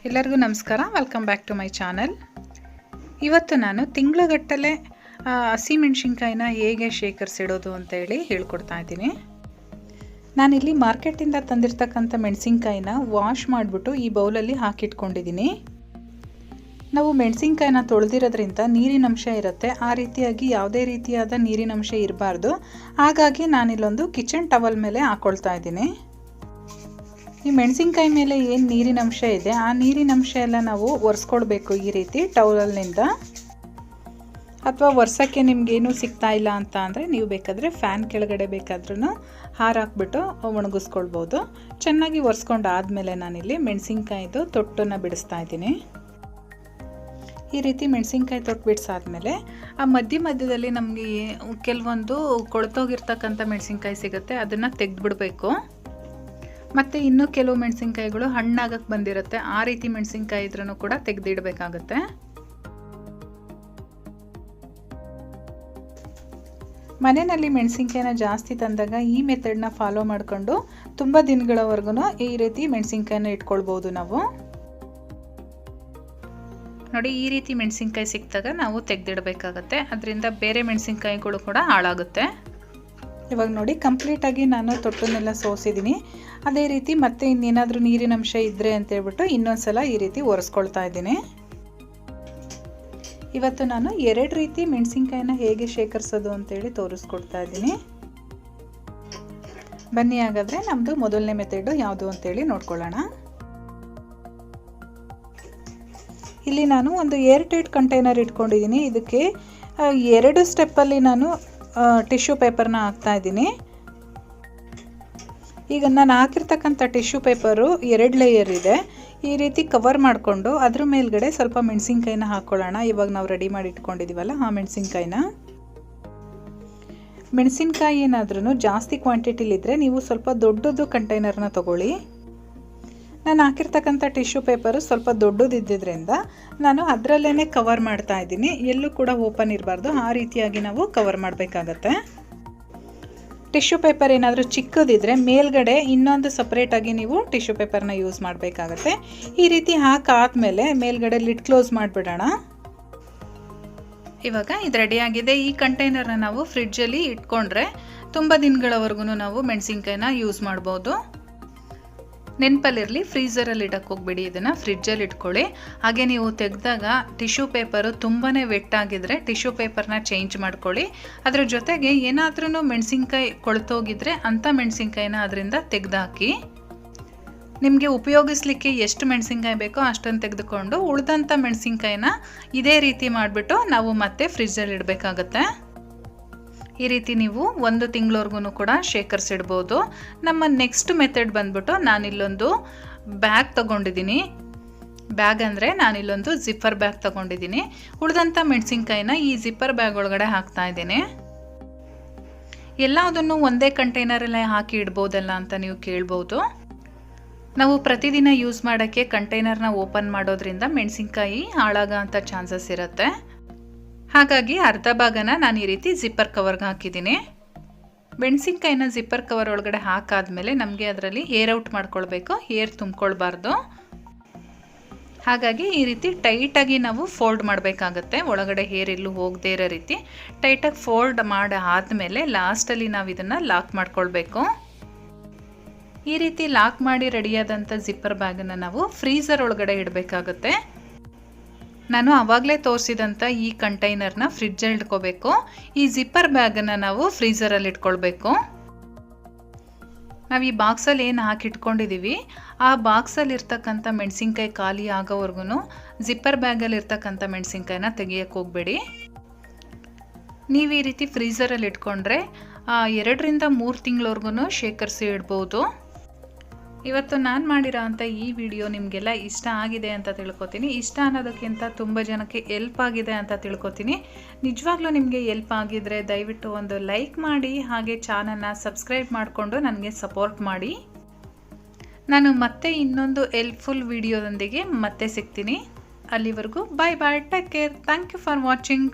ಎಲ್ಲರಿಗೂ ನಮಸ್ಕಾರ. Welcome back to my channel. ಇವತ್ತು ನಾನು ತಿಂಗಳಗಟ್ಟಲೆ ಹಸಿಮೆಣಸಿನ್ಕಾಯಿನ ಹೇಗೆ ಶೇಖರಿಸಿಡೋದು ಅಂತೇಳಿ ಹೇಳ್ಕೊಡ್ತಾ ಇದ್ದೀನಿ. ನಾನಿಲ್ಲಿ ಮಾರ್ಕೆಟಿಂದ ತಂದಿರ್ತಕ್ಕಂಥ ಮೆಣಸಿನ್ಕಾಯಿನ ವಾಶ್ ಮಾಡಿಬಿಟ್ಟು ಈ ಬೌಲಲ್ಲಿ ಹಾಕಿಟ್ಕೊಂಡಿದ್ದೀನಿ. ನಾವು ಮೆಣಸಿನ್ಕಾಯಿನ ತೊಳೆದಿರೋದ್ರಿಂದ ನೀರಿನಂಶ ಇರುತ್ತೆ. ಆ ರೀತಿಯಾಗಿ ಯಾವುದೇ ರೀತಿಯಾದ ನೀರಿನಂಶ ಇರಬಾರ್ದು. ಹಾಗಾಗಿ ನಾನಿಲ್ಲೊಂದು ಕಿಚನ್ ಟವಲ್ ಮೇಲೆ ಹಾಕ್ಕೊಳ್ತಾ ಇದ್ದೀನಿ. ಈ ಮೆಣಸಿನ್ಕಾಯಿ ಮೇಲೆ ಏನು ನೀರಿನಂಶ ಇದೆ ಆ ನೀರಿನಂಶ ಎಲ್ಲ ನಾವು ಒರೆಸ್ಕೊಳ್ಬೇಕು ಈ ರೀತಿ ಟವಲ್ನಿಂದ. ಅಥವಾ ಒರೆಸೋಕ್ಕೆ ನಿಮಗೇನು ಸಿಗ್ತಾ ಇಲ್ಲ ಅಂತ ಅಂದರೆ ನೀವು ಬೇಕಾದರೆ ಫ್ಯಾನ್ ಕೆಳಗಡೆ ಬೇಕಾದ್ರೂ ಹಾರಾಕ್ಬಿಟ್ಟು ಒಣಗಿಸ್ಕೊಳ್ಬೋದು. ಚೆನ್ನಾಗಿ ಒರೆಸ್ಕೊಂಡು ಆದಮೇಲೆ ನಾನಿಲ್ಲಿ ಮೆಣಸಿನ್ಕಾಯಿದು ತೊಟ್ಟನ್ನು ಬಿಡಿಸ್ತಾ ಇದ್ದೀನಿ. ಈ ರೀತಿ ಮೆಣಸಿನ್ಕಾಯಿ ತೊಟ್ಟು ಬಿಡಿಸಾದ್ಮೇಲೆ ಆ ಮಧ್ಯದಲ್ಲಿ ನಮಗೆ ಕೆಲವೊಂದು ಕೊಳ್ತೋಗಿರ್ತಕ್ಕಂಥ ಮೆಣಸಿನ್ಕಾಯಿ ಸಿಗುತ್ತೆ, ಅದನ್ನು ತೆಗೆದುಬಿಡಬೇಕು. ಮತ್ತು ಇನ್ನೂ ಕೆಲವು ಮೆಣಸಿನ್ಕಾಯಿಗಳು ಹಣ್ಣಾಗಕ್ಕೆ ಬಂದಿರುತ್ತೆ, ಆ ರೀತಿ ಮೆಣಸಿನ್ಕಾಯಿ ಇದ್ರೂ ಕೂಡ ತೆಗೆದಿಡಬೇಕಾಗುತ್ತೆ. ಮನೆಯಲ್ಲಿ ಮೆಣಸಿನ್ಕಾಯಿನ ಜಾಸ್ತಿ ತಂದಾಗ ಈ ಮೆಥಡ್ನ ಫಾಲೋ ಮಾಡಿಕೊಂಡು ತುಂಬ ದಿನಗಳವರೆಗೂ ಈ ರೀತಿ ಮೆಣಸಿನ್ಕಾಯಿನ ಇಟ್ಕೊಳ್ಬೋದು ನಾವು. ನೋಡಿ, ಈ ರೀತಿ ಮೆಣಸಿನ್ಕಾಯಿ ಸಿಕ್ಕಿದಾಗ ನಾವು ತೆಗೆದಿಡಬೇಕಾಗತ್ತೆ, ಅದರಿಂದ ಬೇರೆ ಮೆಣಸಿನ್ಕಾಯಿಗಳು ಕೂಡ ಹಾಳಾಗುತ್ತೆ. ಇವಾಗ ನೋಡಿ, ಕಂಪ್ಲೀಟಾಗಿ ನಾನು ತೊಟ್ಟನ್ನೆಲ್ಲ ಸೋಸಿದ್ದೀನಿ. ಅದೇ ರೀತಿ ಮತ್ತೆ ಇನ್ನೇನಾದರೂ ನೀರಿನಂಶ ಇದ್ದರೆ ಅಂತೇಳ್ಬಿಟ್ಟು ಇನ್ನೊಂದ್ಸಲ ಈ ರೀತಿ ಒರೆಸ್ಕೊಳ್ತಾ ಇದ್ದೀನಿ. ಇವತ್ತು ನಾನು 2 ರೀತಿ ಮೆಣಸಿನ್ಕಾಯಿನ ಹೇಗೆ ಶೇಖರಿಸೋದು ಅಂತೇಳಿ ತೋರಿಸ್ಕೊಡ್ತಾ ಇದ್ದೀನಿ. ಬನ್ನಿ ಹಾಗಾದರೆ ನಮ್ಮದು ಮೊದಲನೇ ಮೆಥಡು ಯಾವುದು ಅಂತೇಳಿ ನೋಡ್ಕೊಳ್ಳೋಣ. ಇಲ್ಲಿ ನಾನು ಒಂದು ಏರ್ ಟೈಟ್ ಕಂಟೈನರ್ ಇಟ್ಕೊಂಡಿದ್ದೀನಿ. ಇದಕ್ಕೆ 2 ಸ್ಟೆಪ್ಪಲ್ಲಿ ನಾನು ಟಿಶ್ಯೂ ಪೇಪರ್ನ ಹಾಕ್ತಾ ಇದ್ದೀನಿ. ಈಗ ನಾನು ಹಾಕಿರ್ತಕ್ಕಂಥ ಟಿಶ್ಯೂ ಪೇಪರು 2 ಲೇಯರ್ ಇದೆ. ಈ ರೀತಿ ಕವರ್ ಮಾಡಿಕೊಂಡು ಅದ್ರ ಮೇಲ್ಗಡೆ ಸ್ವಲ್ಪ ಮೆಣಸಿನ್ಕಾಯಿನ ಹಾಕ್ಕೊಳ್ಳೋಣ. ಇವಾಗ ನಾವು ರೆಡಿ ಮಾಡಿ ಇಟ್ಕೊಂಡಿದ್ದೀವಲ್ಲ ಆ ಮೆಣಸಿನ್ಕಾಯಿ ಏನಾದ್ರೂ ಜಾಸ್ತಿ ಕ್ವಾಂಟಿಟಿಲಿದ್ದರೆ ನೀವು ಸ್ವಲ್ಪ ದೊಡ್ಡದು ಕಂಟೈನರ್ನ ತೊಗೊಳ್ಳಿ. ನಾನು ಹಾಕಿರ್ತಕ್ಕಂಥ ಟಿಶ್ಯೂ ಪೇಪರು ಸ್ವಲ್ಪ ದೊಡ್ಡದಿದ್ದರಿಂದ ನಾನು ಅದರಲ್ಲೇ ಕವರ್ ಮಾಡ್ತಾ ಇದ್ದೀನಿ. ಎಲ್ಲೂ ಕೂಡ ಓಪನ್ ಇರಬಾರ್ದು, ಆ ರೀತಿಯಾಗಿ ನಾವು ಕವರ್ ಮಾಡಬೇಕಾಗತ್ತೆ. ಟಿಶ್ಯೂ ಪೇಪರ್ ಏನಾದರೂ ಚಿಕ್ಕದಿದ್ದರೆ ಮೇಲ್ಗಡೆ ಇನ್ನೊಂದು ಸಪ್ರೇಟಾಗಿ ನೀವು ಟಿಶ್ಯೂ ಪೇಪರ್ನ ಯೂಸ್ ಮಾಡಬೇಕಾಗತ್ತೆ. ಈ ರೀತಿ ಹಾಕಾದ್ಮೇಲೆ ಮೇಲ್ಗಡೆ ಲಿಡ್ ಕ್ಲೋಸ್ ಮಾಡಿಬಿಡೋಣ. ಇವಾಗ ಇದು ರೆಡಿಯಾಗಿದೆ. ಈ ಕಂಟೈನರ್ನ ನಾವು ಫ್ರಿಡ್ಜಲ್ಲಿ ಇಟ್ಕೊಂಡ್ರೆ ತುಂಬ ದಿನಗಳವರೆಗೂ ನಾವು ಮೆಣಸಿನ್ಕಾಯಿನ ಯೂಸ್ ಮಾಡ್ಬೋದು. ನೆನಪಲ್ಲಿರಲಿ, ಫ್ರೀಝರಲ್ಲಿ ಇಡಕ್ಕೆ ಹೋಗ್ಬಿಡಿ, ಇದನ್ನು ಫ್ರಿಡ್ಜಲ್ಲಿ ಇಟ್ಕೊಳ್ಳಿ. ಹಾಗೆ ನೀವು ತೆಗೆದಾಗ ಟಿಶ್ಯೂ ಪೇಪರು ತುಂಬಾ ವೆಟ್ ಆಗಿದ್ರೆ ಟಿಶ್ಯೂ ಪೇಪರ್ನ ಚೇಂಜ್ ಮಾಡ್ಕೊಳ್ಳಿ. ಅದರ ಜೊತೆಗೆ ಏನಾದ್ರೂ ಮೆಣಸಿನ್ಕಾಯಿ ಕೊಳ್ತೋಗಿದ್ರೆ ಅಂಥ ಮೆಣಸಿನ್ಕಾಯಿನ ಅದರಿಂದ ತೆಗೆದಾಕಿ. ನಿಮಗೆ ಉಪಯೋಗಿಸ್ಲಿಕ್ಕೆ ಎಷ್ಟು ಮೆಣಸಿನ್ಕಾಯಿ ಬೇಕೋ ಅಷ್ಟನ್ನು ತೆಗೆದುಕೊಂಡು ಉಳಿದಂಥ ಮೆಣಸಿನ್ಕಾಯಿನ ಇದೇ ರೀತಿ ಮಾಡಿಬಿಟ್ಟು ನಾವು ಮತ್ತೆ ಫ್ರಿಡ್ಜಲ್ಲಿ ಇಡಬೇಕಾಗತ್ತೆ. ಈ ರೀತಿ ನೀವು 1 ತಿಂಗಳವರೆಗೂ ಕೂಡ ಶೇಖರಿಸಿಡ್ಬೋದು. ನಮ್ಮ ನೆಕ್ಸ್ಟ್ ಮೆಥಡ್ ಬಂದ್ಬಿಟ್ಟು ನಾನಿಲ್ಲೊಂದು ಬ್ಯಾಗ್ ತೊಗೊಂಡಿದ್ದೀನಿ. ಬ್ಯಾಗ್ ಅಂದರೆ ನಾನಿಲ್ಲೊಂದು ಜಿಪ್ಪರ್ ಬ್ಯಾಗ್ ತೊಗೊಂಡಿದ್ದೀನಿ. ಉಳಿದಂಥ ಮೆಣಸಿನ್ಕಾಯಿನ ಈ ಜಿಪ್ಪರ್ ಬ್ಯಾಗ್ ಒಳಗಡೆ ಹಾಕ್ತಾ ಇದ್ದೀನಿ. ಎಲ್ಲದನ್ನು ಒಂದೇ ಕಂಟೈನರಲ್ಲೇ ಹಾಕಿ ಇಡ್ಬೋದಲ್ಲ ಅಂತ ನೀವು ಕೇಳ್ಬೋದು. ನಾವು ಪ್ರತಿದಿನ ಯೂಸ್ ಮಾಡೋಕ್ಕೆ ಕಂಟೈನರ್ನ ಓಪನ್ ಮಾಡೋದ್ರಿಂದ ಮೆಣಸಿನ್ಕಾಯಿ ಹಾಳಾಗೋ ಅಂಥ ಚಾನ್ಸಸ್ ಇರುತ್ತೆ. ಹಾಗಾಗಿ ಅರ್ಧ ಭಾಗನ ನಾನು ಈ ರೀತಿ ಜಿಪ್ಪರ್ ಕವರ್ಗೆ ಹಾಕಿದ್ದೀನಿ. ಮೆಣಸಿನ್ಕಾಯಿನ ಜಿಪ್ಪರ್ ಕವರ್ ಒಳಗಡೆ ಹಾಕಾದ್ಮೇಲೆ ನಮಗೆ ಅದರಲ್ಲಿ ಏರ್ ಔಟ್ ಮಾಡ್ಕೊಳ್ಬೇಕು, ಏರ್ ತುಂಬಿಕೊಳ್ಬಾರ್ದು. ಹಾಗಾಗಿ ಈ ರೀತಿ ಟೈಟಾಗಿ ನಾವು ಫೋಲ್ಡ್ ಮಾಡಬೇಕಾಗತ್ತೆ. ಒಳಗಡೆ ಏರ್ ಎಲ್ಲೂ ಹೋಗದೇ ಇರೋ ರೀತಿ ಟೈಟಾಗಿ ಫೋಲ್ಡ್ ಮಾಡಿ ಆದಮೇಲೆ ಲಾಸ್ಟಲ್ಲಿ ನಾವು ಇದನ್ನು ಲಾಕ್ ಮಾಡ್ಕೊಳ್ಬೇಕು. ಈ ರೀತಿ ಲಾಕ್ ಮಾಡಿ ರೆಡಿಯಾದಂಥ ಜಿಪ್ಪರ್ ಬ್ಯಾಗನ್ನು ನಾವು ಫ್ರೀಝರ್ ಒಳಗಡೆ ಇಡಬೇಕಾಗತ್ತೆ. ನಾನು ಆವಾಗಲೇ ತೋರಿಸಿದಂಥ ಈ ಕಂಟೈನರ್ನ ಫ್ರಿಡ್ಜಲ್ಲಿ ಇಟ್ಕೋಬೇಕು. ಈ ಜಿಪ್ಪರ್ ಬ್ಯಾಗನ್ನು ನಾವು ಫ್ರೀಝರಲ್ಲಿ ಇಟ್ಕೊಳ್ಬೇಕು. ನಾವು ಈ ಬಾಕ್ಸಲ್ಲಿ ಏನು ಹಾಕಿಟ್ಕೊಂಡಿದ್ದೀವಿ ಆ ಬಾಕ್ಸಲ್ಲಿ ಇರ್ತಕ್ಕಂಥ ಮೆಣಸಿನ್ಕಾಯಿ ಖಾಲಿ ಆಗೋವರೆಗೂ ಜಿಪ್ಪರ್ ಬ್ಯಾಗಲ್ಲಿ ಇರ್ತಕ್ಕಂಥ ಮೆಣಸಿನ್ಕಾಯಿನ ತೆಗಿಯೋಕ್ಕೆ ಹೋಗಬೇಡಿ. ನೀವು ಈ ರೀತಿ ಫ್ರೀಝರಲ್ಲಿ ಇಟ್ಕೊಂಡ್ರೆ 2 ರಿಂದ 3 ತಿಂಗಳವರೆಗೂ ಶೇಖರಿಸಿ ಇಡ್ಬೋದು. ಇವತ್ತು ನಾನು ಮಾಡಿರೋ ಅಂಥ ಈ ವಿಡಿಯೋ ನಿಮಗೆಲ್ಲ ಇಷ್ಟ ಆಗಿದೆ ಅಂತ ತಿಳ್ಕೊತೀನಿ. ಇಷ್ಟ ಅನ್ನೋದಕ್ಕಿಂತ ತುಂಬ ಜನಕ್ಕೆ ಎಲ್ಪ್ ಆಗಿದೆ ಅಂತ ತಿಳ್ಕೊತೀನಿ. ನಿಜವಾಗ್ಲೂ ನಿಮಗೆ ಎಲ್ಪ್ ಆಗಿದ್ದರೆ ದಯವಿಟ್ಟು ಒಂದು ಲೈಕ್ ಮಾಡಿ, ಹಾಗೆ ಚಾನಲ್ನ ಸಬ್ಸ್ಕ್ರೈಬ್ ಮಾಡಿಕೊಂಡು ನನಗೆ ಸಪೋರ್ಟ್ ಮಾಡಿ. ನಾನು ಮತ್ತೆ ಇನ್ನೊಂದು ಹೆಲ್ಪ್ಫುಲ್ ವಿಡಿಯೋದೊಂದಿಗೆ ಮತ್ತೆ ಸಿಗ್ತೀನಿ. ಅಲ್ಲಿವರೆಗೂ bye bye, take care, thank you for watching.